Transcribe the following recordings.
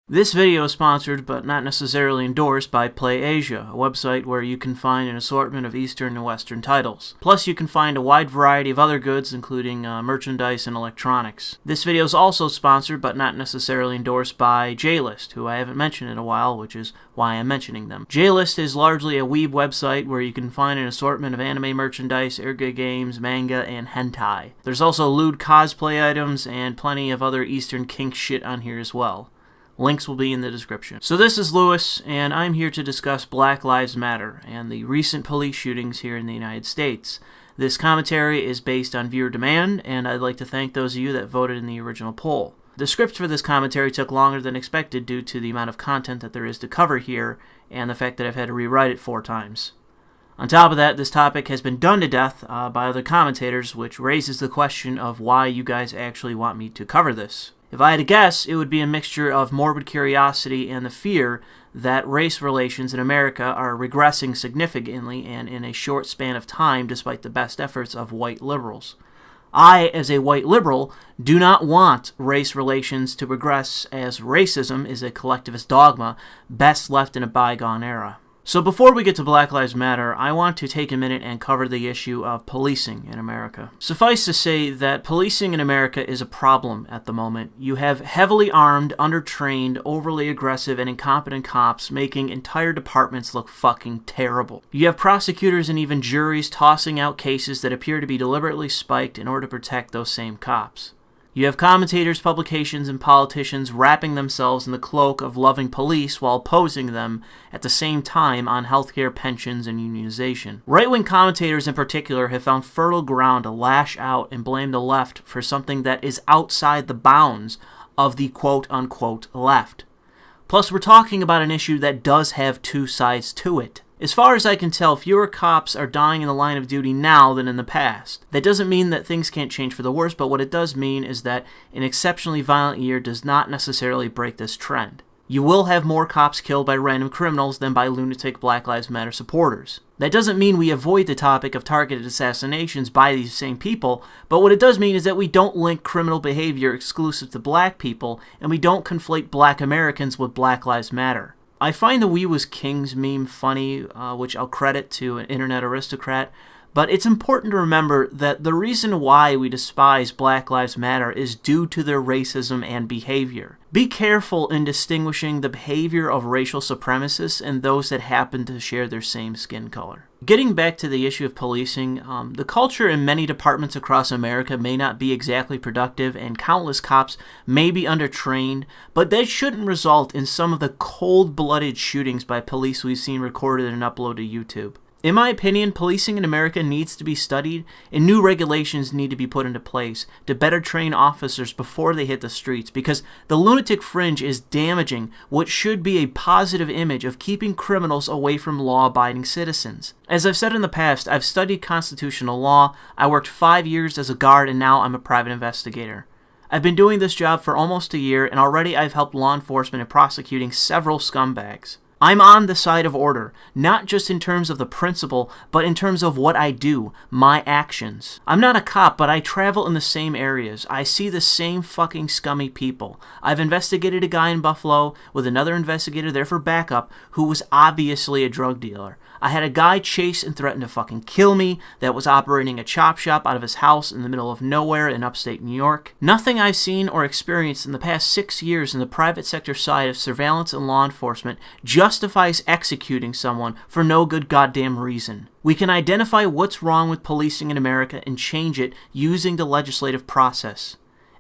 This video is sponsored, but not necessarily endorsed, by PlayAsia, a website where you can find an assortment of Eastern and Western titles. Plus, you can find a wide variety of other goods, including merchandise and electronics. This video is also sponsored, but not necessarily endorsed, by JList, who I haven't mentioned in a while, which is why I'm mentioning them. JList is largely a weeb website where you can find an assortment of anime merchandise, erga games, manga, and hentai. There's also lewd cosplay items and plenty of other Eastern kink shit on here as well. Links will be in the description. So this is Louis, and I'm here to discuss Black Lives Matter and the recent police shootings here in the United States. This commentary is based on viewer demand, and I'd like to thank those of you that voted in the original poll. The script for this commentary took longer than expected due to the amount of content that there is to cover here, and the fact that I've had to rewrite it 4 times. On top of that, this topic has been done to death by other commentators, which raises the question of why you guys actually want me to cover this. If I had to guess, it would be a mixture of morbid curiosity and the fear that race relations in America are regressing significantly and in a short span of time despite the best efforts of white liberals. I, as a white liberal, do not want race relations to regress, as racism is a collectivist dogma best left in a bygone era. So before we get to Black Lives Matter, I want to take a minute and cover the issue of policing in America. Suffice to say that policing in America is a problem at the moment. You have heavily armed, undertrained, overly aggressive, and incompetent cops making entire departments look fucking terrible. You have prosecutors and even juries tossing out cases that appear to be deliberately spiked in order to protect those same cops. You have commentators, publications, and politicians wrapping themselves in the cloak of loving police while opposing them at the same time on healthcare, pensions, and unionization. Right-wing commentators in particular have found fertile ground to lash out and blame the left for something that is outside the bounds of the quote-unquote left. Plus, we're talking about an issue that does have 2 sides to it. As far as I can tell, fewer cops are dying in the line of duty now than in the past. That doesn't mean that things can't change for the worse, but what it does mean is that an exceptionally violent year does not necessarily break this trend. You will have more cops killed by random criminals than by lunatic Black Lives Matter supporters. That doesn't mean we avoid the topic of targeted assassinations by these same people, but what it does mean is that we don't link criminal behavior exclusive to black people, and we don't conflate black Americans with Black Lives Matter. I find the "We Was Kings" meme funny, which I'll credit to an internet aristocrat, but it's important to remember that the reason why we despise Black Lives Matter is due to their racism and behavior. Be careful in distinguishing the behavior of racial supremacists and those that happen to share their same skin color. Getting back to the issue of policing, the culture in many departments across America may not be exactly productive, and countless cops may be undertrained, but that shouldn't result in some of the cold-blooded shootings by police we've seen recorded and uploaded to YouTube. In my opinion, policing in America needs to be studied, and new regulations need to be put into place to better train officers before they hit the streets, because the lunatic fringe is damaging what should be a positive image of keeping criminals away from law-abiding citizens. As I've said in the past, I've studied constitutional law, I worked 5 years as a guard, and now I'm a private investigator. I've been doing this job for almost a year, and already I've helped law enforcement in prosecuting several scumbags. I'm on the side of order, not just in terms of the principle, but in terms of what I do, my actions. I'm not a cop, but I travel in the same areas. I see the same fucking scummy people. I've investigated a guy in Buffalo with another investigator there for backup who was obviously a drug dealer. I had a guy chase and threaten to fucking kill me that was operating a chop shop out of his house in the middle of nowhere in upstate New York. Nothing I've seen or experienced in the past 6 years in the private sector side of surveillance and law enforcement justifies executing someone for no good goddamn reason. We can identify what's wrong with policing in America and change it using the legislative process.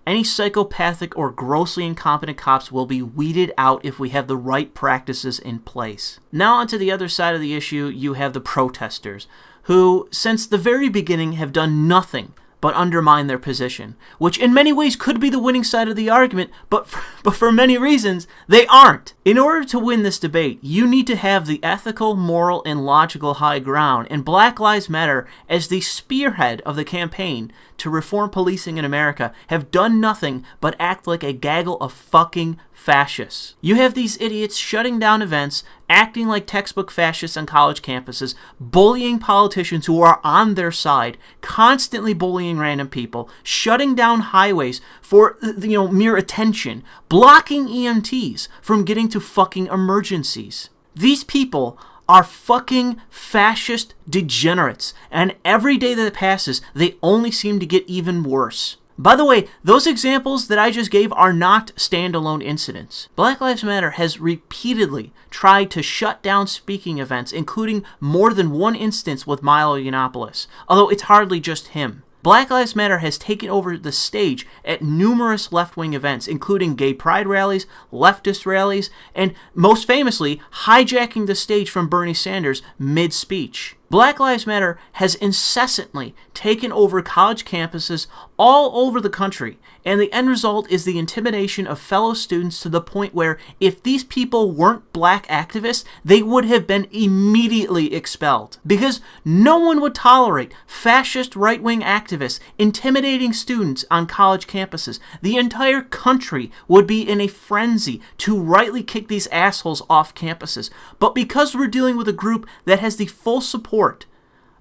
Any psychopathic or grossly incompetent cops will be weeded out if we have the right practices in place. Now onto the other side of the issue, you have the protesters, who, since the very beginning, have done nothing but undermine their position, which in many ways could be the winning side of the argument, but for many reasons, they aren't. In order to win this debate, you need to have the ethical, moral, and logical high ground, and Black Lives Matter, as the spearhead of the campaign to reform policing in America, have done nothing but act like a gaggle of fucking fascists. You have these idiots shutting down events, acting like textbook fascists on college campuses, bullying politicians who are on their side, constantly bullying random people, shutting down highways for, mere attention, blocking EMTs from getting to fucking emergencies. These people are fucking fascist degenerates, and every day that passes, they only seem to get even worse. By the way, those examples that I just gave are not standalone incidents. Black Lives Matter has repeatedly tried to shut down speaking events, including more than one instance with Milo Yiannopoulos, although it's hardly just him. Black Lives Matter has taken over the stage at numerous left-wing events, including gay pride rallies, leftist rallies, and most famously, hijacking the stage from Bernie Sanders mid-speech. Black Lives Matter has incessantly taken over college campuses all over the country, and the end result is the intimidation of fellow students to the point where if these people weren't black activists, they would have been immediately expelled. Because no one would tolerate fascist right-wing activists intimidating students on college campuses. The entire country would be in a frenzy to rightly kick these assholes off campuses. But because we're dealing with a group that has the full support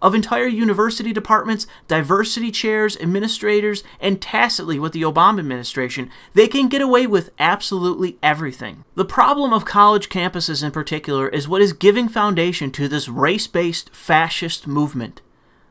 of entire university departments, diversity chairs, administrators, and tacitly with the Obama administration, they can get away with absolutely everything. The problem of college campuses in particular is what is giving foundation to this race-based fascist movement.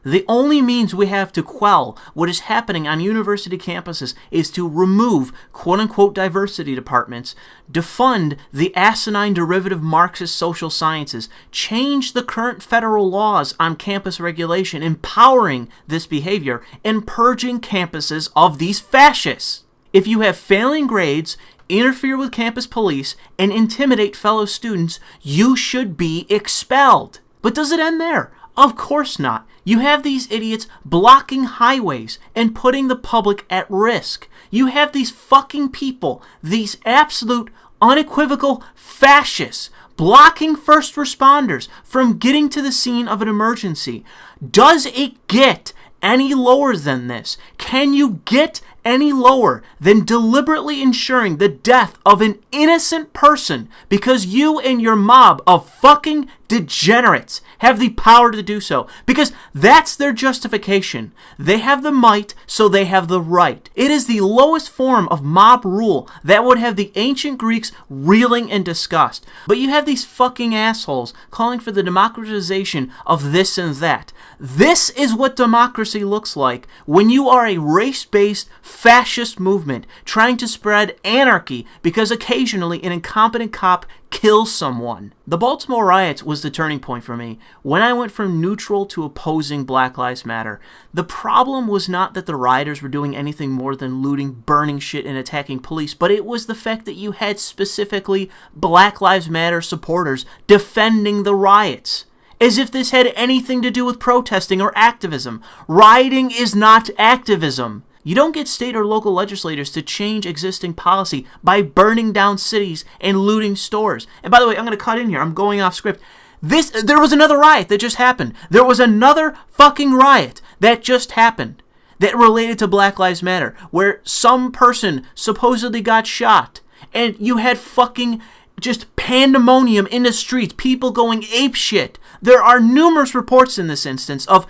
The only means we have to quell what is happening on university campuses is to remove quote-unquote diversity departments, defund the asinine derivative-Marxist social sciences, change the current federal laws on campus regulation, empowering this behavior, and purging campuses of these fascists. If you have failing grades, interfere with campus police, and intimidate fellow students, you should be expelled. But does it end there? Of course not. You have these idiots blocking highways and putting the public at risk. You have these fucking people, these absolute, unequivocal fascists, blocking first responders from getting to the scene of an emergency. Does it get any lower than this? Can you get any lower than deliberately ensuring the death of an innocent person because you and your mob of fucking degenerates have the power to do so? Because that's their justification. They have the might, so they have the right. It is the lowest form of mob rule that would have the ancient Greeks reeling in disgust. But you have these fucking assholes calling for the democratization of this and that. This is what democracy looks like when you are a race-based fascist movement trying to spread anarchy because occasionally an incompetent cop kills someone. The Baltimore riots was the turning point for me when I went from neutral to opposing Black Lives Matter. The problem was not that the rioters were doing anything more than looting, burning shit, and attacking police, but it was the fact that you had specifically Black Lives Matter supporters defending the riots. As if this had anything to do with protesting or activism. Rioting is not activism. You don't get state or local legislators to change existing policy by burning down cities and looting stores. And by the way, I'm going to cut in here. I'm going off script. There was another riot that just happened. There was another fucking riot that just happened that related to Black Lives Matter, where some person supposedly got shot, and you had fucking just pandemonium in the streets, people going apeshit. There are numerous reports in this instance of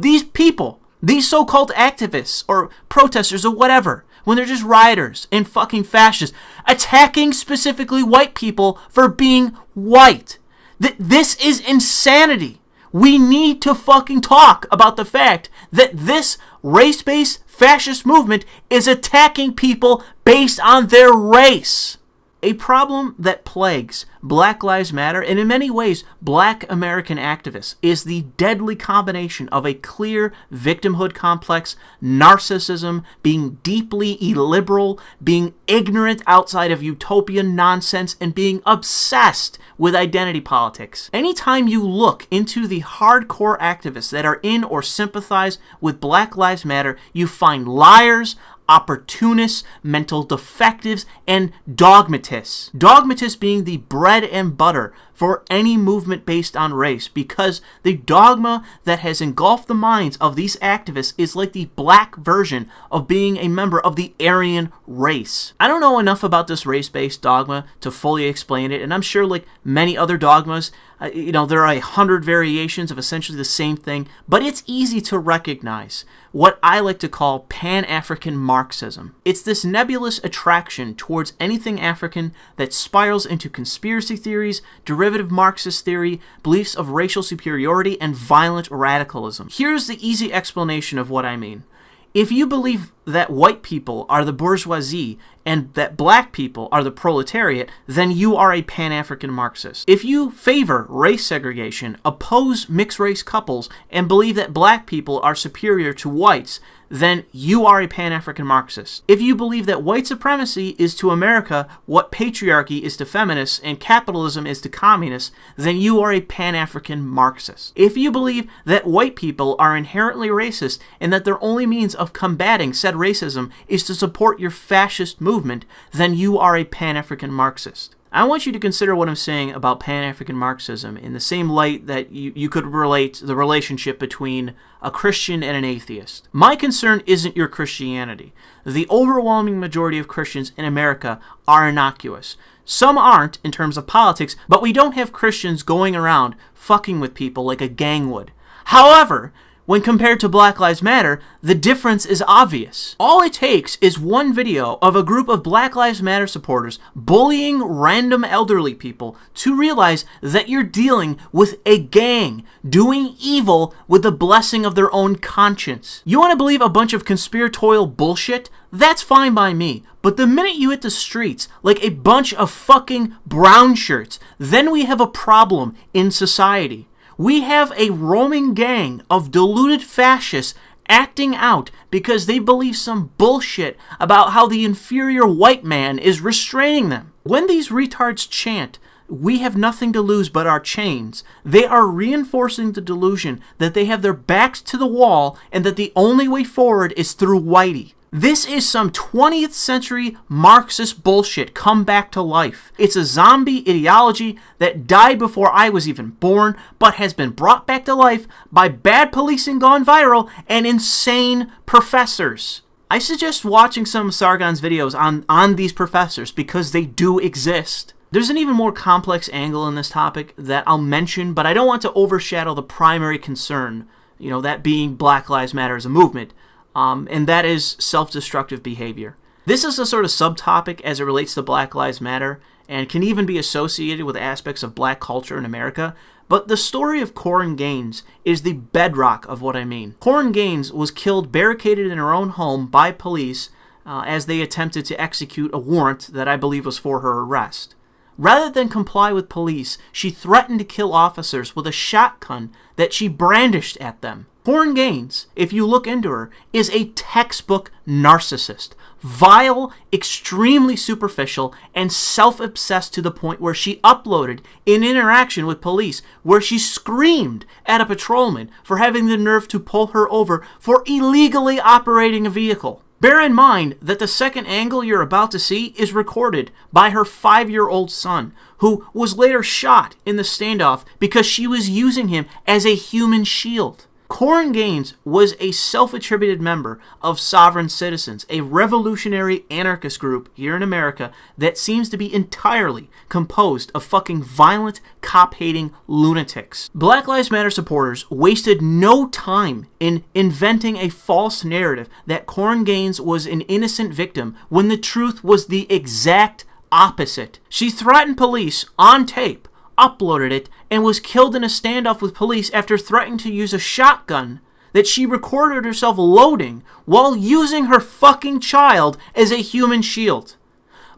these people, these so-called activists or protesters or whatever, when they're just rioters and fucking fascists, attacking specifically white people for being white. This is insanity. We need to fucking talk about the fact that this race-based fascist movement is attacking people based on their race. A problem that plagues Black Lives Matter, and in many ways Black American activists, is the deadly combination of a clear victimhood complex, narcissism, being deeply illiberal, being ignorant outside of utopian nonsense, and being obsessed with identity politics. Anytime you look into the hardcore activists that are in or sympathize with Black Lives Matter, you find liars, opportunists, mental defectives, and dogmatists. Dogmatists being the bread and butter for any movement based on race, because the dogma that has engulfed the minds of these activists is like the black version of being a member of the Aryan race. I don't know enough about this race-based dogma to fully explain it, and I'm sure like many other dogmas, there are 100 variations of essentially the same thing, but it's easy to recognize what I like to call Pan-African Marxism. It's this nebulous attraction towards anything African that spirals into conspiracy theories, derivative-Marxist theory, beliefs of racial superiority, and violent radicalism. Here's the easy explanation of what I mean. If you believe that white people are the bourgeoisie and that black people are the proletariat, then you are a Pan-African Marxist. If you favor race segregation, oppose mixed-race couples, and believe that black people are superior to whites, then you are a Pan-African Marxist. If you believe that white supremacy is to America what patriarchy is to feminists and capitalism is to communists, then you are a Pan-African Marxist. If you believe that white people are inherently racist and that their only means of combating said racism is to support your fascist movement, then you are a Pan-African Marxist. I want you to consider what I'm saying about Pan-African Marxism in the same light that you could relate the relationship between a Christian and an atheist. My concern isn't your Christianity. The overwhelming majority of Christians in America are innocuous. Some aren't in terms of politics, but we don't have Christians going around fucking with people like a gang would. However, when compared to Black Lives Matter, the difference is obvious. All it takes is one video of a group of Black Lives Matter supporters bullying random elderly people to realize that you're dealing with a gang doing evil with the blessing of their own conscience. You want to believe a bunch of conspiratorial bullshit? That's fine by me. But the minute you hit the streets like a bunch of fucking brown shirts, then we have a problem in society. We have a roaming gang of deluded fascists acting out because they believe some bullshit about how the inferior white man is restraining them. When these retards chant, "We have nothing to lose but our chains," they are reinforcing the delusion that they have their backs to the wall and that the only way forward is through whitey. This is some 20th century Marxist bullshit come back to life. It's a zombie ideology that died before I was even born, but has been brought back to life by bad policing gone viral and insane professors. I suggest watching some of Sargon's videos on these professors because they do exist. There's an even more complex angle in this topic that I'll mention, but I don't want to overshadow the primary concern, that being Black Lives Matter as a movement. And that is self-destructive behavior. This is a sort of subtopic as it relates to Black Lives Matter and can even be associated with aspects of black culture in America, but the story of Corinne Gaines is the bedrock of what I mean. Corinne Gaines was killed barricaded in her own home by police as they attempted to execute a warrant that I believe was for her arrest. Rather than comply with police, she threatened to kill officers with a shotgun that she brandished at them. Corinne Gaines, if you look into her, is a textbook narcissist. Vile, extremely superficial, and self-obsessed to the point where she uploaded an interaction with police where she screamed at a patrolman for having the nerve to pull her over for illegally operating a vehicle. Bear in mind that the second angle you're about to see is recorded by her 5-year-old son, who was later shot in the standoff because she was using him as a human shield. Corinne Gaines was a self-attributed member of Sovereign Citizens, a revolutionary anarchist group here in America that seems to be entirely composed of fucking violent, cop-hating lunatics. Black Lives Matter supporters wasted no time in inventing a false narrative that Corinne Gaines was an innocent victim when the truth was the exact opposite. She threatened police on tape, uploaded it, and was killed in a standoff with police after threatening to use a shotgun that she recorded herself loading while using her fucking child as a human shield.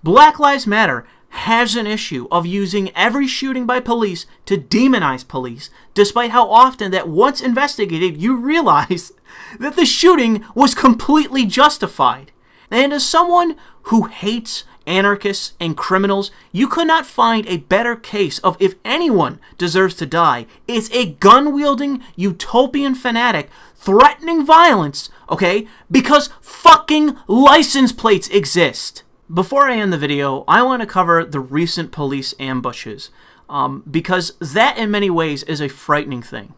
Black Lives Matter has an issue of using every shooting by police to demonize police, despite how often that once investigated you realize that the shooting was completely justified. And as someone who hates anarchists, and criminals, you could not find a better case of if anyone deserves to die, it's a gun-wielding utopian fanatic threatening violence, okay, because fucking license plates exist. Before I end the video, I want to cover the recent police ambushes, because that in many ways is a frightening thing.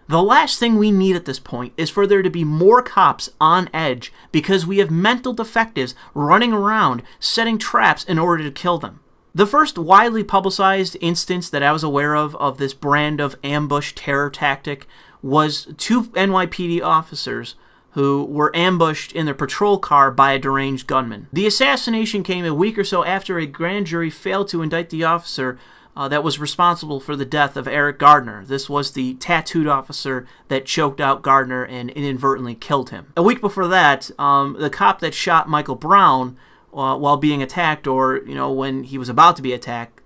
The last thing we need at this point is for there to be more cops on edge because we have mental defectives running around setting traps in order to kill them. The first widely publicized instance that I was aware of this brand of ambush terror tactic was 2 NYPD officers who were ambushed in their patrol car by a deranged gunman. The assassination came a week or so after a grand jury failed to indict the officer that was responsible for the death of Eric Gardner. This was the tattooed officer that choked out Gardner and inadvertently killed him. A week before that, the cop that shot Michael Brown while being attacked, or when he was about to be attacked,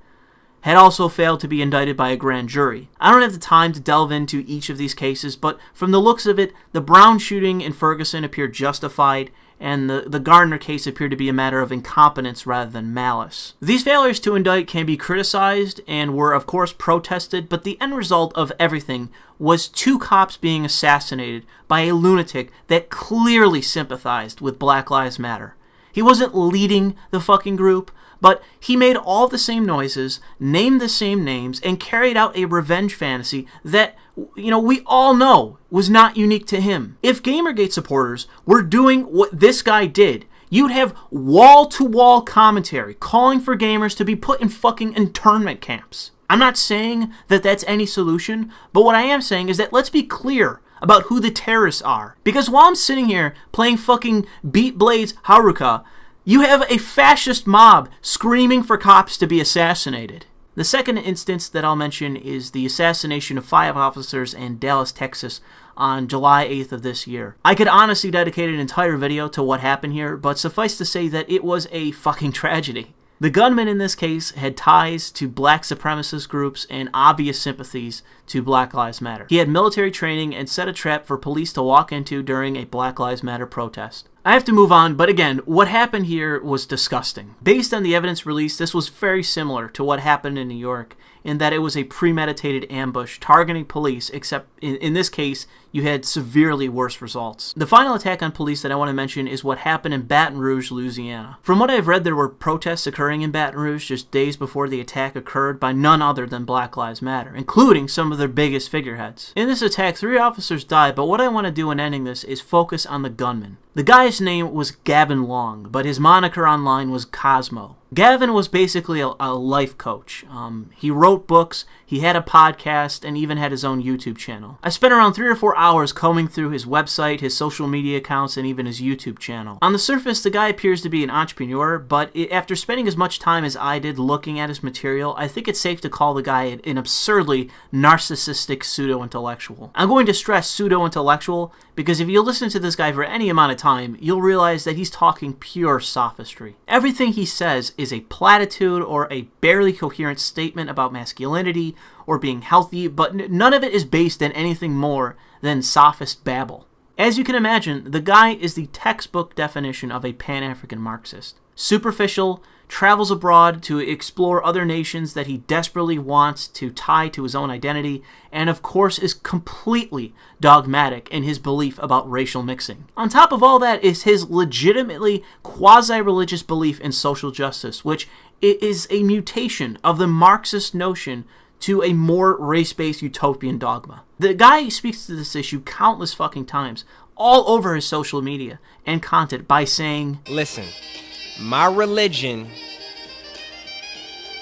had also failed to be indicted by a grand jury. I don't have the time to delve into each of these cases, but from the looks of it, the Brown shooting in Ferguson appeared justified, and the Gardner case appeared to be a matter of incompetence rather than malice. These failures to indict can be criticized and were of course protested, but the end result of everything was 2 cops being assassinated by a lunatic that clearly sympathized with Black Lives Matter. He wasn't leading the fucking group, but he made all the same noises, named the same names, and carried out a revenge fantasy that, we all know was not unique to him. If Gamergate supporters were doing what this guy did, you'd have wall-to-wall commentary calling for gamers to be put in fucking internment camps. I'm not saying that that's any solution, but what I am saying is that let's be clear about who the terrorists are. Because while I'm sitting here playing fucking Beat Blade's Haruka, you have a fascist mob screaming for cops to be assassinated. The second instance that I'll mention is the assassination of 5 officers in Dallas, Texas on July 8th of this year. I could honestly dedicate an entire video to what happened here, but suffice to say that it was a fucking tragedy. The gunman in this case had ties to black supremacist groups and obvious sympathies to Black Lives Matter. He had military training and set a trap for police to walk into during a Black Lives Matter protest. I have to move on, but again, what happened here was disgusting. Based on the evidence released, this was very similar to what happened in New York, in that it was a premeditated ambush targeting police, except in this case, you had severely worse results. The final attack on police that I want to mention is what happened in Baton Rouge, Louisiana. From what I've read, there were protests occurring in Baton Rouge just days before the attack occurred by none other than Black Lives Matter, including some of their biggest figureheads. In this attack, 3 officers died, but what I want to do in ending this is focus on the gunman. The guy's name was Gavin Long, but his moniker online was Cosmo. Gavin was basically a life coach. He wrote books, he had a podcast, and even had his own YouTube channel. I spent around 3 or 4 hours combing through his website, his social media accounts, and even his YouTube channel. On the surface, the guy appears to be an entrepreneur, but after spending as much time as I did looking at his material, I think it's safe to call the guy an absurdly narcissistic pseudo-intellectual. I'm going to stress pseudo-intellectual because if you listen to this guy for any amount of time, you'll realize that he's talking pure sophistry. Everything he says is a platitude or a barely coherent statement about masculinity or being healthy, but none of it is based in anything more than sophist babble. As you can imagine, the guy is the textbook definition of a Pan-African Marxist. Superficial, travels abroad to explore other nations that he desperately wants to tie to his own identity, and of course is completely dogmatic in his belief about racial mixing. On top of all that is his legitimately quasi-religious belief in social justice, which is a mutation of the Marxist notion to a more race-based utopian dogma. The guy speaks to this issue countless fucking times, all over his social media and content by saying, "Listen, my religion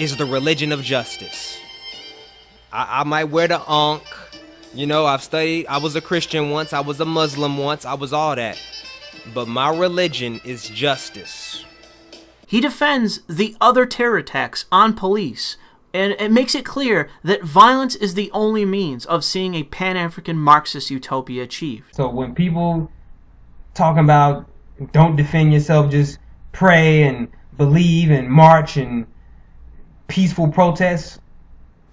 is the religion of justice. I might wear the ankh, I've studied, I was a Christian once, I was a Muslim once, I was all that. But my religion is justice." He defends the other terror attacks on police, and it makes it clear that violence is the only means of seeing a Pan-African Marxist utopia achieved. So when people talking about don't defend yourself, just pray and believe and march and peaceful protests,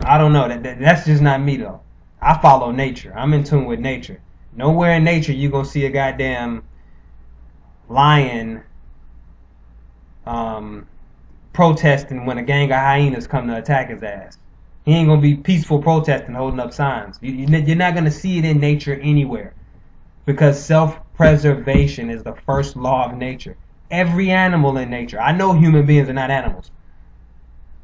I don't know. That's just not me, though. I follow nature. I'm in tune with nature. Nowhere in nature you gonna see a goddamn lion protesting when a gang of hyenas come to attack his ass. He ain't gonna be peaceful protesting, holding up signs. You're not gonna see it in nature anywhere, because self-preservation is the first law of nature. Every animal in nature. I know human beings are not animals,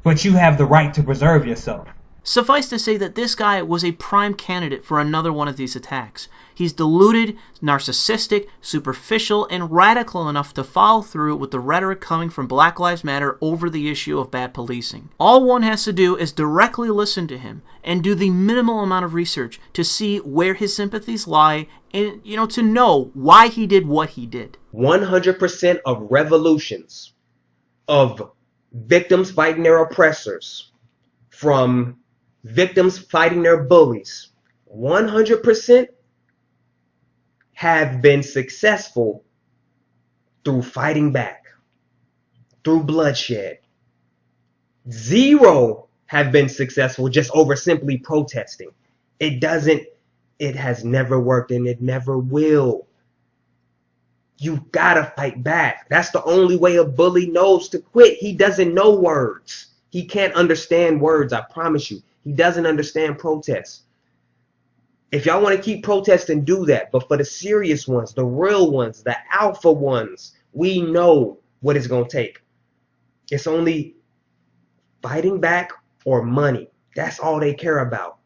but you have the right to preserve yourself. Suffice to say that this guy was a prime candidate for another one of these attacks. He's deluded, narcissistic, superficial, and radical enough to follow through with the rhetoric coming from Black Lives Matter over the issue of bad policing. All one has to do is directly listen to him and do the minimal amount of research to see where his sympathies lie and, to know why he did what he did. 100% of revolutions, of victims fighting their oppressors, from victims fighting their bullies, 100% have been successful through fighting back, through bloodshed. 0 have been successful just over simply protesting. It has never worked, and it never will. You gotta fight back. That's the only way a bully knows to quit. He doesn't know words. He can't understand words, I promise you. He doesn't understand protests. If y'all want to keep protesting, do that. But for the serious ones, the real ones, the alpha ones, we know what it's going to take. It's only fighting back or money. That's all they care about.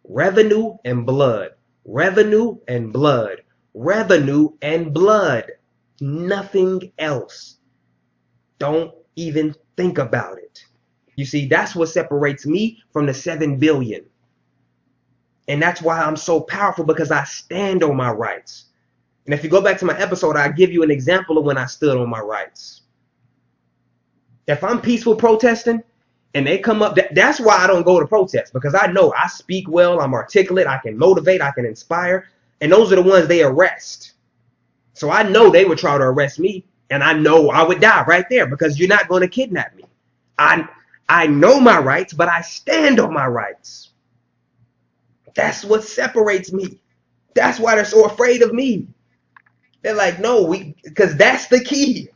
Revenue and blood. Revenue and blood. Revenue and blood. Nothing else. Don't even think about it. You see, that's what separates me from the 7 billion. And that's why I'm so powerful, because I stand on my rights. And if you go back to my episode, I give you an example of when I stood on my rights. If I'm peaceful protesting and they come up, that's why I don't go to protest, because I know I speak well, I'm articulate, I can motivate, I can inspire. And those are the ones they arrest. So I know they would try to arrest me, and I know I would die right there, because you're not going to kidnap me. I know my rights, but I stand on my rights. That's what separates me. That's why they're so afraid of me. They're like, no, because that's the key.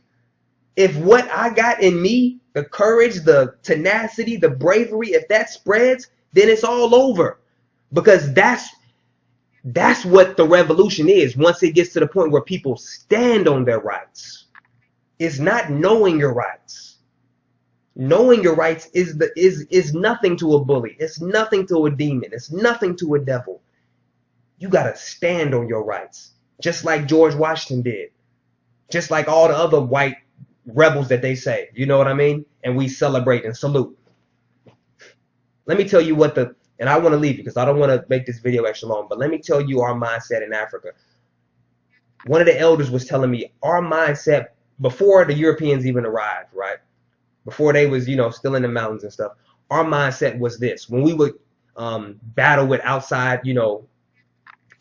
If what I got in me, the courage, the tenacity, the bravery, if that spreads, then it's all over. Because that's what the revolution is once it gets to the point where people stand on their rights. It's not knowing your rights. Knowing your rights is nothing to a bully. It's nothing to a demon. It's nothing to a devil. You got to stand on your rights, just like George Washington did, just like all the other white rebels that they say. You know what I mean? And we celebrate and salute. Let me tell you and I want to leave you because I don't want to make this video extra long, but let me tell you our mindset in Africa. One of the elders was telling me our mindset before the Europeans even arrived, right? Before they was, still in the mountains and stuff, our mindset was this. When we would battle with outside,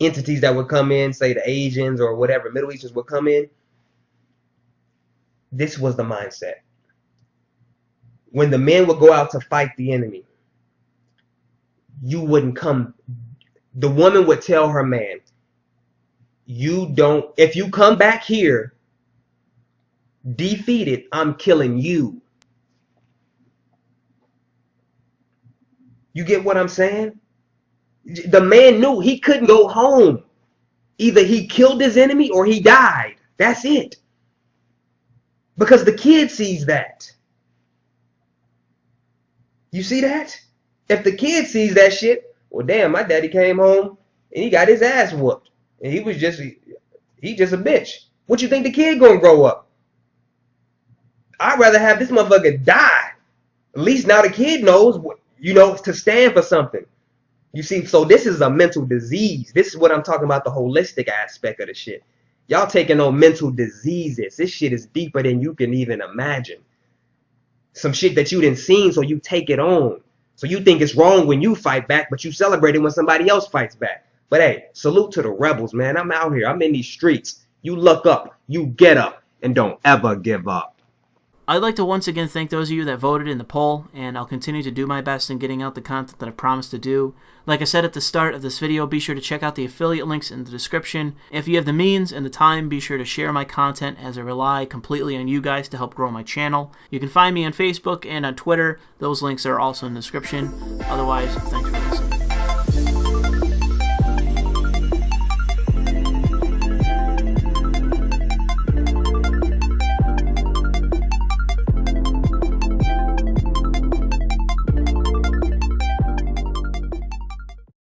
entities that would come in, say the Asians or whatever, Middle Easterns would come in, this was the mindset. When the men would go out to fight the enemy, you wouldn't come. The woman would tell her man, if you come back here defeated, I'm killing you. You get what I'm saying? The man knew he couldn't go home. Either he killed his enemy or he died. That's it. Because the kid sees that. You see that? If the kid sees that shit, well, damn, my daddy came home and he got his ass whooped. And he just a bitch. What you think the kid gonna grow up? I'd rather have this motherfucker die. At least now the kid knows to stand for something. You see, so this is a mental disease. This is what I'm talking about, the holistic aspect of the shit. Y'all taking on mental diseases. This shit is deeper than you can even imagine. Some shit that you didn't see, so you take it on. So you think it's wrong when you fight back, but you celebrate it when somebody else fights back. But hey, salute to the rebels, man. I'm out here. I'm in these streets. You look up, you get up, and don't ever give up. I'd like to once again thank those of you that voted in the poll, and I'll continue to do my best in getting out the content that I promised to do. Like I said at the start of this video, be sure to check out the affiliate links in the description. If you have the means and the time, be sure to share my content, as I rely completely on you guys to help grow my channel. You can find me on Facebook and on Twitter. Those links are also in the description. Otherwise, thanks for listening.